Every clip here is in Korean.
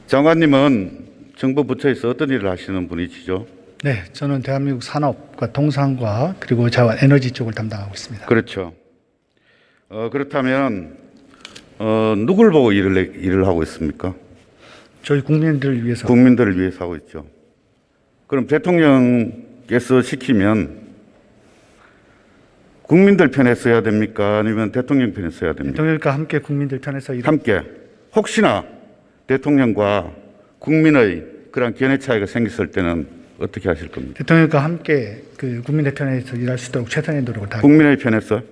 장관님은 정부 부처에서 어떤 일을 하시는 분이시죠? 네, 저는 대한민국 산업과 통상과 그리고 자원 에너지 쪽을 담당하고 있습니다. 그렇죠. 그렇다면 누굴 보고 일을 하고 있습니까? 저희 국민들을 위해서. 국민들을 위해서 하고 있죠. 그럼 대통령께서 시키면 국민들 편에 서야 됩니까? 아니면 대통령 편에 서야 됩니까? 대통령과 함께 국민들 편에서 함께. 혹시나 대통령과 국민의 그런 견해 차이가 생겼을 때는 어떻게 하실 겁니까? 대통령과 함께 그 국민의 편에서 일할 수 있도록 최선의 노력을 다하겠습니다. 국민의 편에서?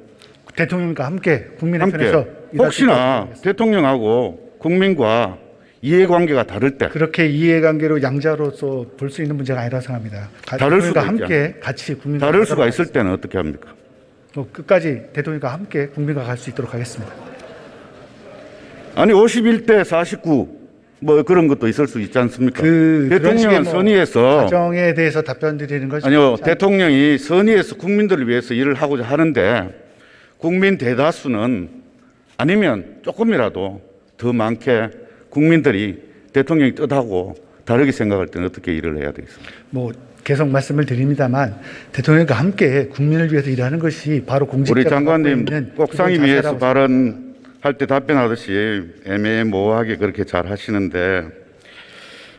대통령과 함께 국민의 함께. 편에서 일할 수 있도록 혹시나 하겠습니다. 대통령하고 국민과 이해관계가 다를 때 그렇게 이해관계로 양자로서 볼 수 있는 문제가 아니라 생각합니다. 다를 수가 대통령과 함께 같이 국민과 다를 수가 있을 때는 어떻게 합니까? 끝까지 대통령과 함께 국민과 갈 수 있도록 하겠습니다. 아니 51대 49 뭐 그런 것도 있을 수 있지 않습니까? 그런 대통령은 식의 선의해서 과정에 대해서 답변 드리는 것이 아니요, 대통령이 선의해서 국민들을 위해서 일을 하고자 하는데 국민 대다수는 아니면 조금이라도 더 많게 국민들이 대통령이 뜻하고 다르게 생각할 때는 어떻게 일을 해야 되겠습니까? 뭐 계속 말씀을 드립니다만 대통령과 함께 국민을 위해서 일하는 것이 바로 공직자가 우리 갖고 장관님 있는 꼭 기본 상임위에서 자세라고 발언할 때 답변하듯이 애매모호하게 그렇게 잘 하시는데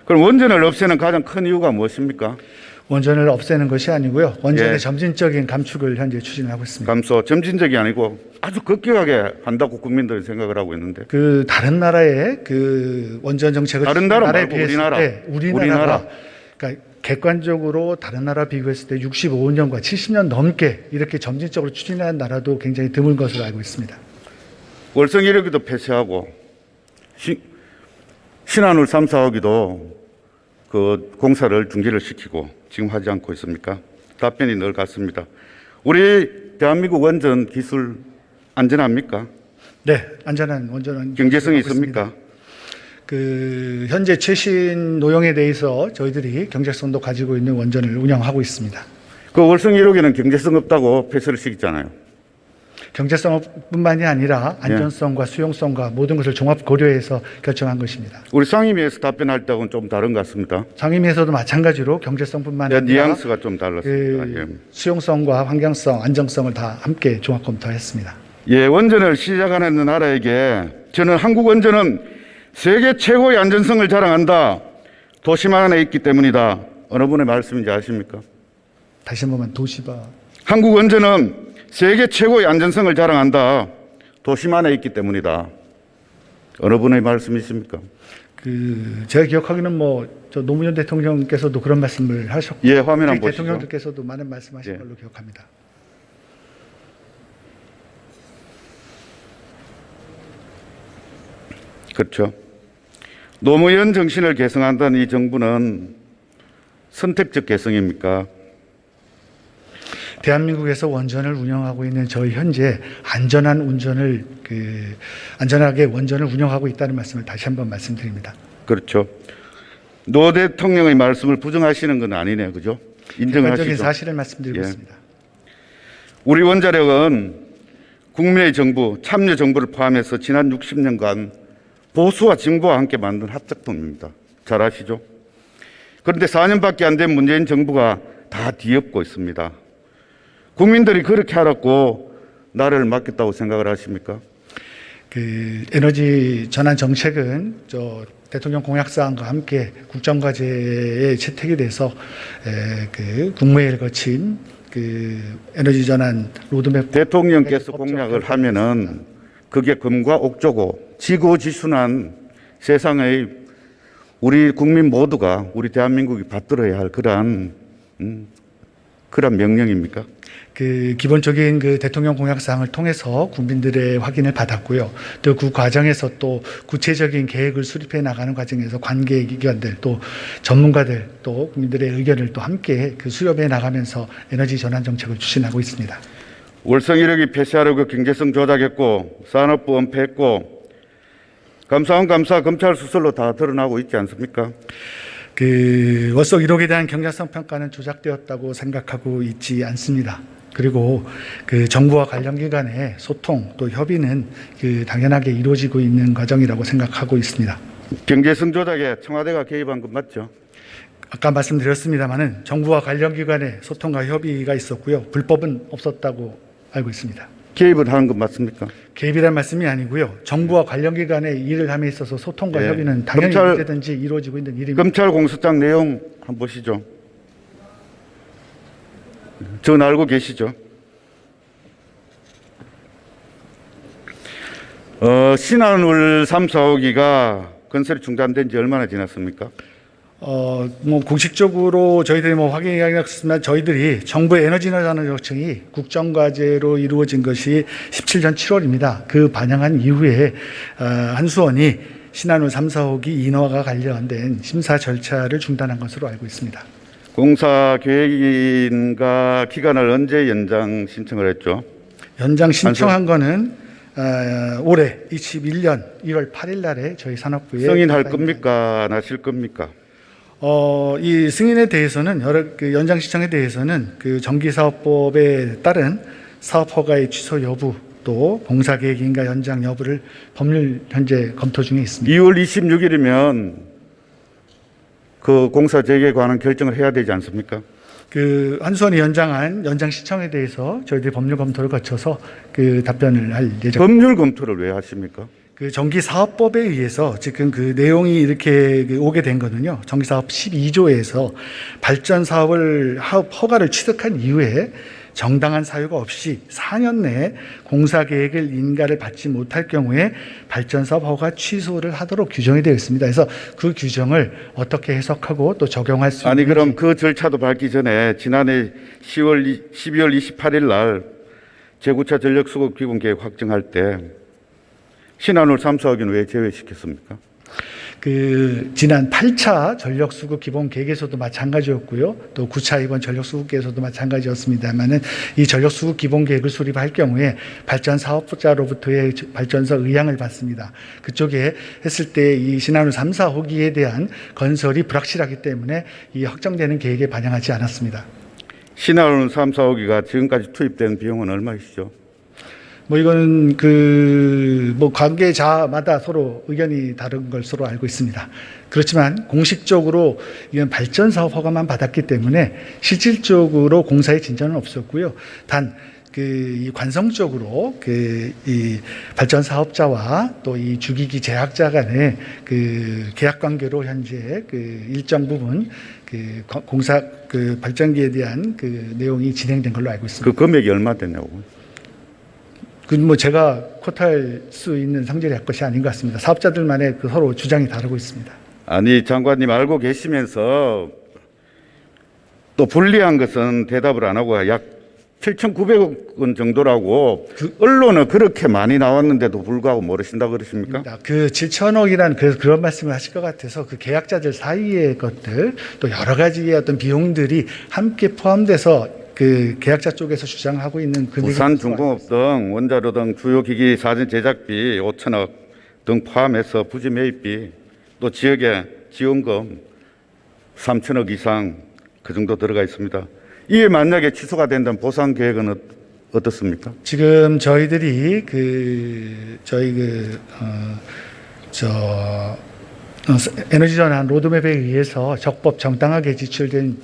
그럼 원전을 없애는 가장 큰 이유가 무엇입니까? 원전을 없애는 것이 아니고요. 원전의 예. 점진적인 감축을 현재 추진하고 있습니다. 감소, 점진적이 아니고 아주 급격하게 한다고 국민들이 생각을 하고 있는데 그 다른 나라의 그 원전 정책을 다른 추진한 나라 나라에 말고 비했을 우리나라. 때 우리나라가 그러니까 객관적으로 다른 나라 비교했을 때 65년과 70년 넘게 이렇게 점진적으로 추진한 나라도 굉장히 드문 것으로 알고 있습니다. 월성 1호기도 폐쇄하고 신한울 3, 4호기도 그 공사를 중지를 시키고 지금 하지 않고 있습니까? 답변이 늘 같습니다. 우리 대한민국 원전 기술 안전합니까? 네, 안전한 원전은 경제성이 갖고 있습니다. 있습니까? 그 현재 최신 노형에 대해서 저희들이 경제성도 가지고 있는 원전을 운영하고 있습니다. 그 월성 1호기는 경제성 없다고 폐쇄를 시켰잖아요. 경제성뿐만이 아니라 안전성과 수용성과 모든 것을 종합 고려해서 결정한 것입니다. 우리 상임위에서 답변할 때하고는 좀 다른 것 같습니다. 상임위에서도 마찬가지로 경제성뿐만 아니라 뉘앙스가 좀 달랐습니다. 예. 수용성과 환경성, 안정성을 다 함께 종합 검토했습니다. 예, 원전을 시작하는 나라에게 저는 한국 원전은 세계 최고의 안전성을 자랑한다. 도시만 안에 있기 때문이다. 어느 분의 말씀인지 아십니까? 다시 한 번만 도시바. 한국 원전은 세계 최고의 안전성을 자랑한다. 도시만 안에 있기 때문이다. 어느 분의 말씀이십니까? 제가 기억하기는 저 노무현 대통령께서도 그런 말씀을 하셨고, 예, 화면 한번 보시죠. 대통령들께서도 많은 말씀하신 예. 걸로 기억합니다. 그렇죠. 노무현 정신을 계승한다는 이 정부는 선택적 계승입니까? 대한민국에서 원전을 운영하고 있는 저희 현재 안전한 운전을 안전하게 원전을 운영하고 있다는 말씀을 다시 한번 말씀드립니다. 그렇죠. 노 대통령의 말씀을 부정하시는 건 아니네요. 그죠? 객관적인 인정하시죠? 사실을 말씀드리고 예. 있습니다. 우리 원자력은 국민의 정부, 참여 정부를 포함해서 지난 60년간 보수와 진보와 함께 만든 합작품입니다. 잘 아시죠? 그런데 4년밖에 안 된 문재인 정부가 다 뒤엎고 있습니다. 국민들이 그렇게 알았고 나라를 맡겼다고 생각을 하십니까? 에너지 전환 정책은 대통령 공약사항과 함께 국정과제에 채택이 돼서 국무회의를 거친 에너지 전환 로드맵 대통령께서 공약을 하면은 그게 금과 옥조고 지고지순한 세상의 우리 국민 모두가 우리 대한민국이 받들어야 할 그러한 명령입니까? 기본적인 대통령 공약 사항을 통해서 국민들의 확인을 받았고요. 또 그 과정에서 또 구체적인 계획을 수립해 나가는 과정에서 관계기관들 또 전문가들 또 국민들의 의견을 또 함께 수렴해 나가면서 에너지 전환 정책을 추진하고 있습니다. 월성 1호기 폐쇄하려고 경제성 조작했고 산업부 은폐했고 감사원 감사 검찰 수설로 다 드러나고 있지 않습니까? 월성 1호기에 대한 경제성 평가는 조작되었다고 생각하고 있지 않습니다. 그리고 정부와 관련 기관의 소통 또 협의는 당연하게 이루어지고 있는 과정이라고 생각하고 있습니다. 경제성 조작에 청와대가 개입한 건 맞죠? 아까 말씀드렸습니다마는 정부와 관련 기관의 소통과 협의가 있었고요. 불법은 없었다고 알고 있습니다. 개입을 하는 건 맞습니까? 개입이란 말씀이 아니고요. 정부와 관련 기관의 일을 함에 있어서 소통과 예. 협의는 당연히 검찰- 언제든지 이루어지고 있는 일입니다. 검찰 공소장 내용 한번 보시죠. 전 알고 계시죠? 신한울 3, 4호기가 건설이 중단된 지 얼마나 지났습니까? 뭐 공식적으로 저희들이 뭐 확인이 하겠지만 저희들이 정부 에너지노자는 요청이 국정과제로 이루어진 것이 17년 7월입니다. 그 반영한 이후에 한수원이 신한울 3, 4호기 인허가 관련된 심사 절차를 중단한 것으로 알고 있습니다. 공사 계획인가 기간을 언제 연장 신청을 했죠? 연장 신청한 거는 올해 21년 1월 8일 날에 저희 산업부에 승인할 겁니까? 안 하실 겁니까? 이 승인에 대해서는 연장 신청에 대해서는 그 전기사업법에 따른 사업 허가의 취소 여부 또 공사 계획인가 연장 여부를 법률 현재 검토 중에 있습니다. 2월 26일이면 그 공사 재개에 관한 결정을 해야 되지 않습니까? 그 한수원이 연장한 연장 신청에 대해서 저희들이 법률 검토를 거쳐서 그 답변을 할 예정. 법률 검토를 왜 하십니까? 그 전기사업법에 의해서 지금 그 내용이 이렇게 오게 된 거는요. 전기사업 12조에서 발전 사업을 허가를 취득한 이후에 정당한 사유가 없이 4년 내에 공사 계획을 인가를 받지 못할 경우에 발전 사업 허가 취소를 하도록 규정이 되어 있습니다. 그래서 그 규정을 어떻게 해석하고 또 적용할 수 아니 있는지 그럼 그 절차도 밟기 전에 지난해 12월 28일 날 제9차 전력수급 기본 계획 확정할 때 신한울 3, 4호기는 왜 제외시켰습니까? 그 지난 8차 전력수급 기본 계획에서도 마찬가지였고요. 또 9차 이번 전력수급 계획에서도 마찬가지였습니다만은 이 전력수급 기본 계획을 수립할 경우에 발전 사업자로부터의 발전서 의향을 받습니다. 그쪽에 했을 때 이 신한울 3, 4호기에 대한 건설이 불확실하기 때문에 이 확정되는 계획에 반영하지 않았습니다. 신한울 3, 4호기가 지금까지 투입된 비용은 얼마이시죠? 뭐 이거는 뭐 관계자마다 서로 의견이 다른 것으로 알고 있습니다. 그렇지만 공식적으로 이건 발전 사업 허가만 받았기 때문에 실질적으로 공사의 진전은 없었고요. 단 이 관성적으로 이 발전 사업자와 또 이 주기기 제약자 간의 그 계약 관계로 현재 그 일정 부분 공사 발전기에 대한 그 내용이 진행된 걸로 알고 있습니다. 그 금액이 얼마 됐냐고? 뭐 제가 콧할 수 있는 성질의 것이 아닌 것 같습니다. 사업자들만의 그 서로 주장이 다르고 있습니다. 아니 장관님 알고 계시면서 또 불리한 것은 대답을 안 하고 약 7,900억 원 정도라고 언론은 그렇게 많이 나왔는데도 불구하고 모르신다고 그러십니까? 그 7천억이라는 그런 말씀을 하실 것 같아서 그 계약자들 사이의 것들 또 여러 가지의 어떤 비용들이 함께 포함돼서 그 계약자 쪽에서 주장하고 있는 금액이 부산중공업 등 원자로 등 주요 기기 사전 제작비 5천억 등 포함해서 부지 매입비 또 지역의 지원금 3천억 이상 그 정도 들어가 있습니다. 이에 만약에 취소가 된다면 보상 계획은 어떻습니까? 지금 저희들이 에너지 전환 로드맵에 의해서 적법 정당하게 지출된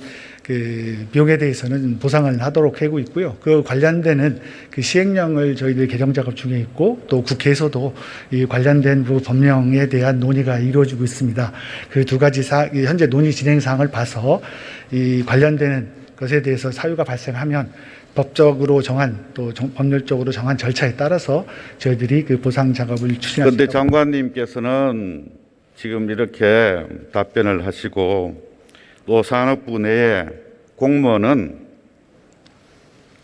그 비용에 대해서는 보상을 하도록 하고 있고요. 그 관련되는 그 시행령을 저희들 개정 작업 중에 있고 또 국회에서도 이 관련된 그 법령에 대한 논의가 이루어지고 있습니다. 그 두 가지 현재 논의 진행 사항을 봐서 이 관련되는 것에 대해서 사유가 발생하면 법적으로 정한 또 법률적으로 정한 절차에 따라서 저희들이 그 보상 작업을 추진할 수 그런데 있다고. 장관님께서는 지금 이렇게 답변을 하시고 또 산업부 내에 공무원은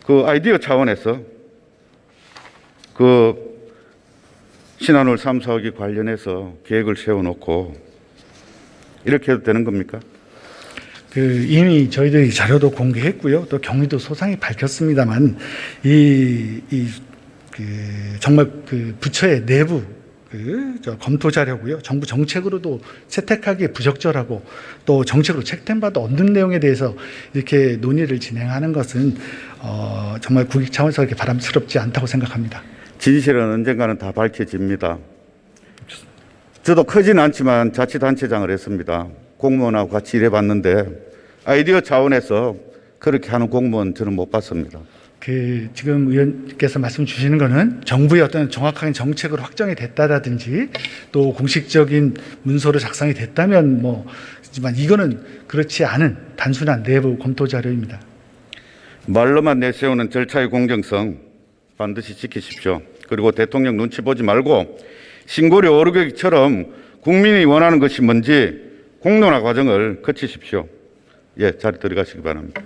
그 아이디어 차원에서 그 신한울 3, 4호기 관련해서 계획을 세워놓고 이렇게 해도 되는 겁니까? 이미 저희들이 자료도 공개했고요. 또 경위도 소상히 밝혔습니다만 정말 그 부처의 내부 검토 자료고요. 정부 정책으로도 채택하기에 부적절하고 또 정책으로 책임받아 얻는 내용에 대해서 이렇게 논의를 진행하는 것은 정말 국익 차원에서 이렇게 바람스럽지 않다고 생각합니다. 진실은 언젠가는 다 밝혀집니다. 저도 크진 않지만 자치단체장을 했습니다. 공무원하고 같이 일해봤는데 아이디어 차원에서 그렇게 하는 공무원 저는 못 봤습니다. 지금 의원께서 말씀 주시는 거는 정부의 어떤 정확한 정책으로 확정이 됐다라든지 또 공식적인 문서로 작성이 됐다면 하지만 이거는 그렇지 않은 단순한 내부 검토 자료입니다. 말로만 내세우는 절차의 공정성 반드시 지키십시오. 그리고 대통령 눈치 보지 말고 신고리 오르기처럼 국민이 원하는 것이 뭔지 공론화 과정을 거치십시오. 예, 자리 들어가시기 바랍니다.